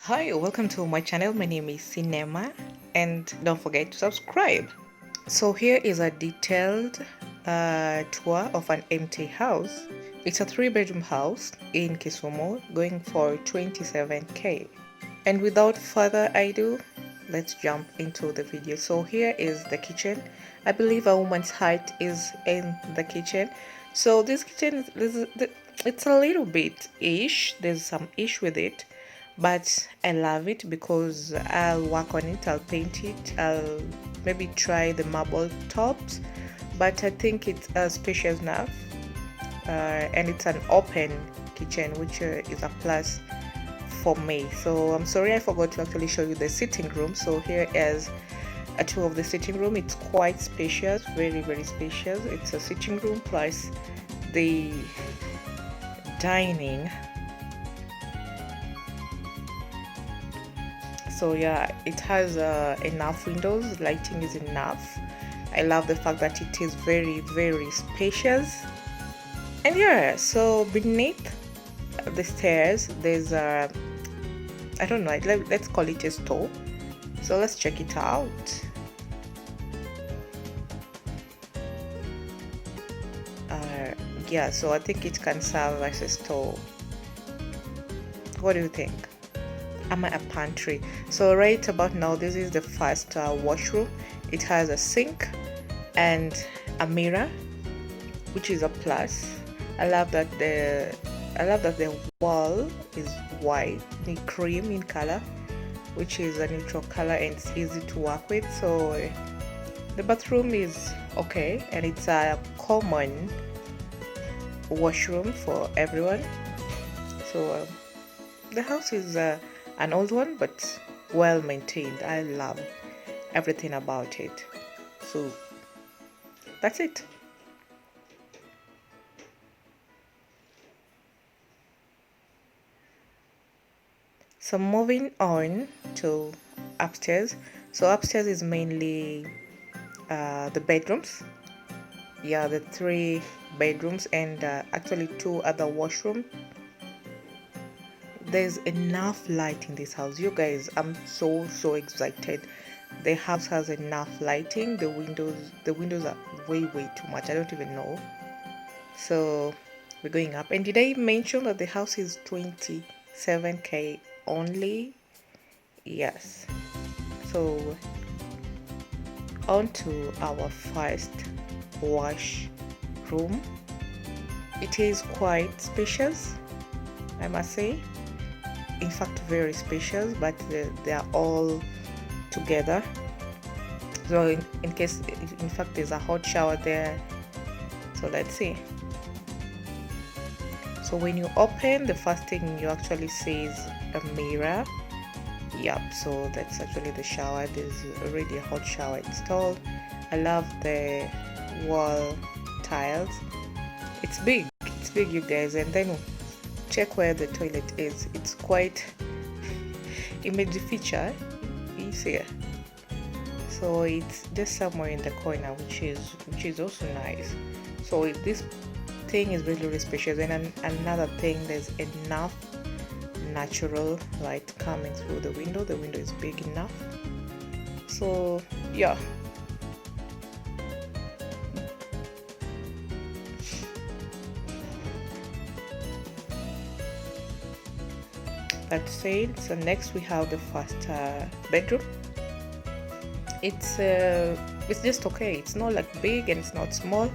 Hi, welcome to my channel. My name is Cinema, and don't forget to subscribe. So here is a detailed tour of an empty house. It's a 3-bedroom house in Kisumu going for 27k. And without further ado, let's jump into the video. So here is the kitchen. I believe a woman's height is in the kitchen. So this kitchen it's a little bit ish. There's some ish with it, but I love it because I'll work on it. I'll paint it. I'll maybe try the marble tops, but I think it's spacious enough, and it's an open kitchen, which is a plus for me. So I'm sorry I forgot to actually show you the sitting room. So here is a tour of the sitting room. It's quite spacious, very spacious. It's a sitting room plus the dining. So yeah, it has enough windows. Lighting is enough. I love the fact that it is very spacious. And yeah, so beneath the stairs there's a, I don't know, let's call it a store. So let's check it out. Yeah, so I think it can serve as a store. What do you think? Am I a pantry? So right about now, this is the first washroom. It has a sink and a mirror, which is a plus. I love that the wall is white, cream in color, which is a neutral color and it's easy to work with. So the bathroom is okay, and it's a common washroom for everyone. So the house is an old one, but well maintained. I love everything about it. So that's it. So moving on to upstairs. So upstairs is mainly the bedrooms. Yeah, the 3 bedrooms and actually 2 other washroom. There's enough light in this house, you guys. I'm so excited. The house has enough lighting. The windows are way too much. I don't even know. So we're going up. And did I mention that the house is 27k only? Yes. So on to our first wash room. It is quite spacious, I must say. In fact, very spacious, but they are all together. So in case, in fact, there's a hot shower there. So let's see. So when you open, the first thing you actually see is a mirror. Yep, so that's actually the shower. There's already a hot shower installed. I love the wall tiles. It's big, you guys. And then check where the toilet is. It's quite image feature, you see. So it's just somewhere in the corner, which is also nice. So this thing is really spacious. And another thing, there's enough natural light coming through the window. The window is big enough. So yeah, that's it. So next we have the first bedroom. It's just okay. It's not like big and it's not small,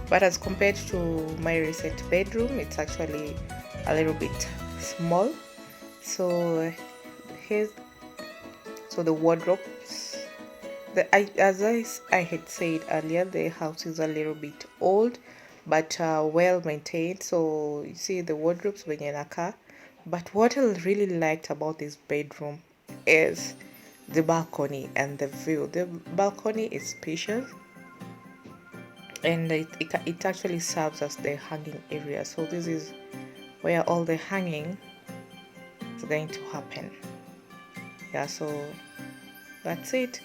but as compared to my recent bedroom, it's actually a little bit small. So here's the wardrobes. As I had said earlier, the house is a little bit old, but well maintained. So you see the wardrobes when in a car. But what I really liked about this bedroom is the balcony and the view. The balcony is spacious, and it actually serves as the hanging area. So this is where all the hanging is going to happen. Yeah, so that's it.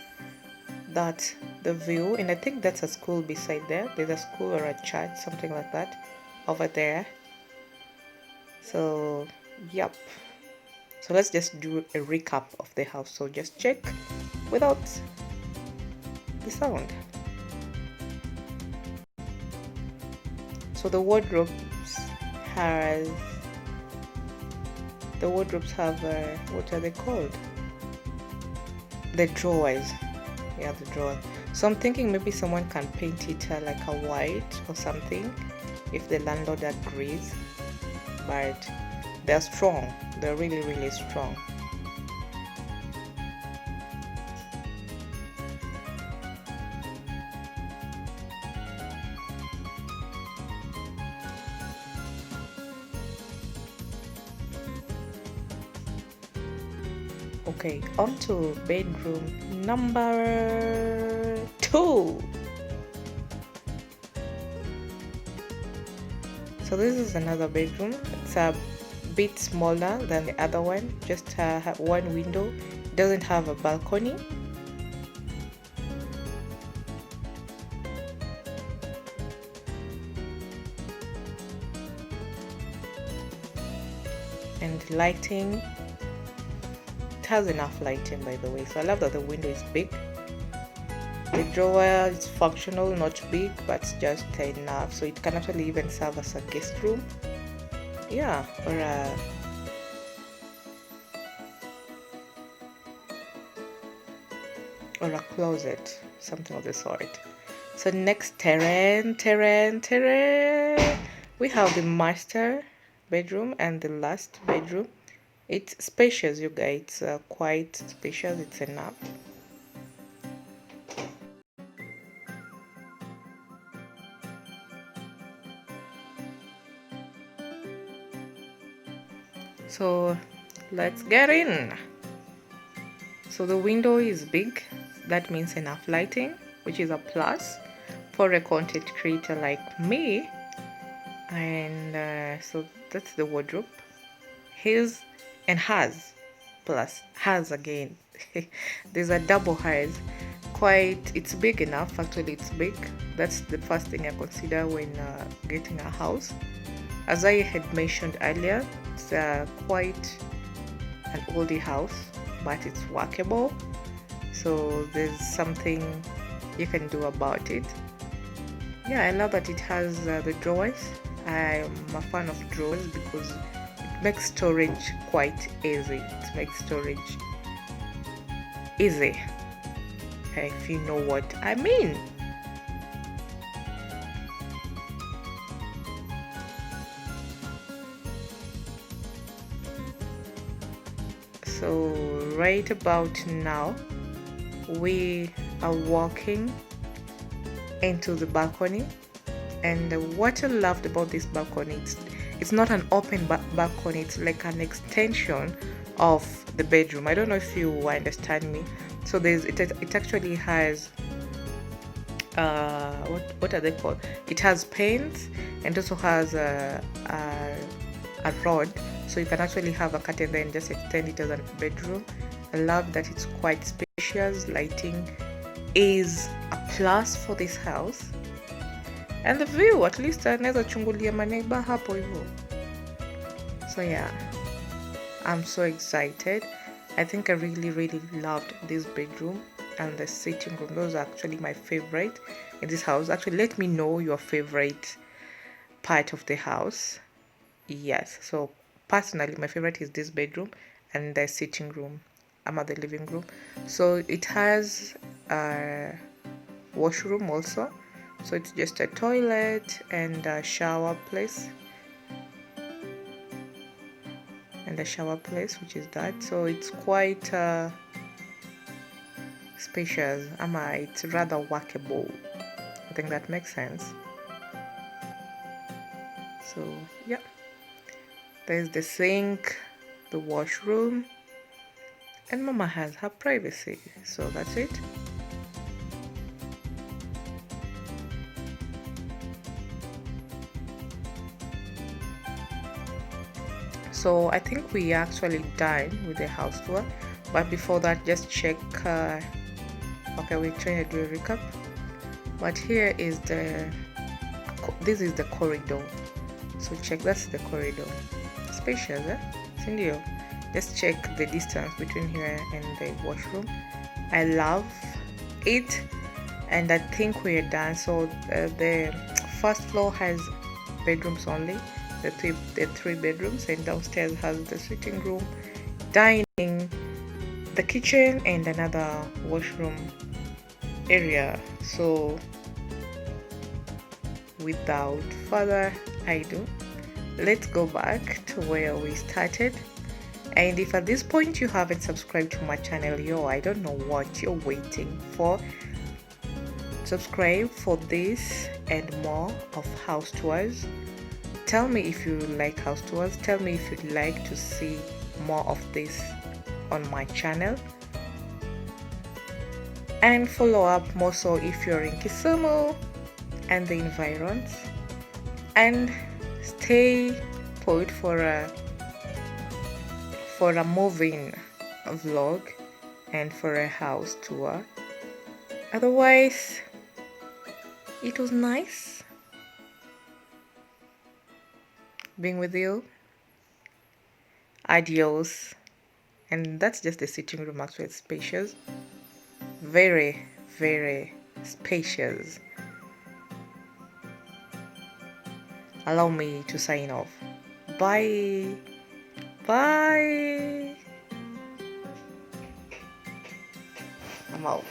That's the view, and I think that's a school beside there. There's a school or a church, something like that over there. So yep, So let's just do a recap of the house. So just check without the sound. So the wardrobes has have what are they called? The drawers. Yeah, the drawer. So I'm thinking maybe someone can paint it like a white or something if the landlord agrees. But they're strong. They're really, really strong. Okay, on to bedroom number 2. So this is another bedroom. It's a bit smaller than the other one, just one window. It doesn't have a balcony. And lighting, it has enough lighting, by the way. So I love that the window is big. The drawer is functional, not big, but just enough, so it can actually even serve as a guest room. Yeah, or a closet, something of the sort. So next, terrain. We have the master bedroom and the last bedroom. It's spacious, you guys. It's quite spacious. It's enough. So let's get in. So the window is big. That means enough lighting, which is a plus for a content creator like me. And so that's the wardrobe. His and hers, plus hers again. There's a double hers. It's big enough. Actually, it's big. That's the first thing I consider when getting a house. As I had mentioned earlier, it's quite an oldie house, but it's workable. So there's something you can do about it. Yeah, I love that it has the drawers. I'm a fan of drawers because it makes storage quite easy. It makes storage easy, if you know what I mean. So right about now we are walking into the balcony, and what I loved about this balcony, it's not an open balcony, it's like an extension of the bedroom. I don't know if you understand me. So it actually has what are they called? It has panes and also has a rod, so you can actually have a curtain there and just extend it as a bedroom. I love that it's quite spacious. Lighting is a plus for this house, and the view, at least anaweza chungulia maneighbor hapo hivyo. So yeah, I'm so excited. I think I really loved this bedroom and the sitting room. Those are actually my favorite in this house. Actually, let me know your favorite part of the house. Yes, so personally my favorite is this bedroom and the sitting room. I'm at the living room. So it has a washroom also. So it's just a toilet and a shower place. Which is that. So it's quite spacious. It's rather workable. I think that makes sense. So yeah, there's the sink, the washroom, and Mama has her privacy. So that's it. So I think we actually done with the house tour, but before that, just check. Okay, we're trying to do a recap. But here is this is the corridor. So check, that's the corridor. Spacious, Cindy. Just check the distance between here and the washroom. I love it, and I think we're done. So the first floor has bedrooms only, the three bedrooms, and downstairs has the sitting room, dining, the kitchen, and another washroom area. So without further ado, let's go back to where we started. And if at this point you haven't subscribed to my channel, yo, I don't know what you're waiting for. Subscribe for this and more of house tours. Tell me if you like house tours. Tell me if you'd like to see more of this on my channel. And follow up more so if you're in Kisumu and the environs. And stay put for a moving vlog and for a house tour. Otherwise, it was nice being with you. Adios. And that's just the sitting room. Actually, it's spacious, very, very spacious. Allow me to sign off. Bye. Bye. I'm out.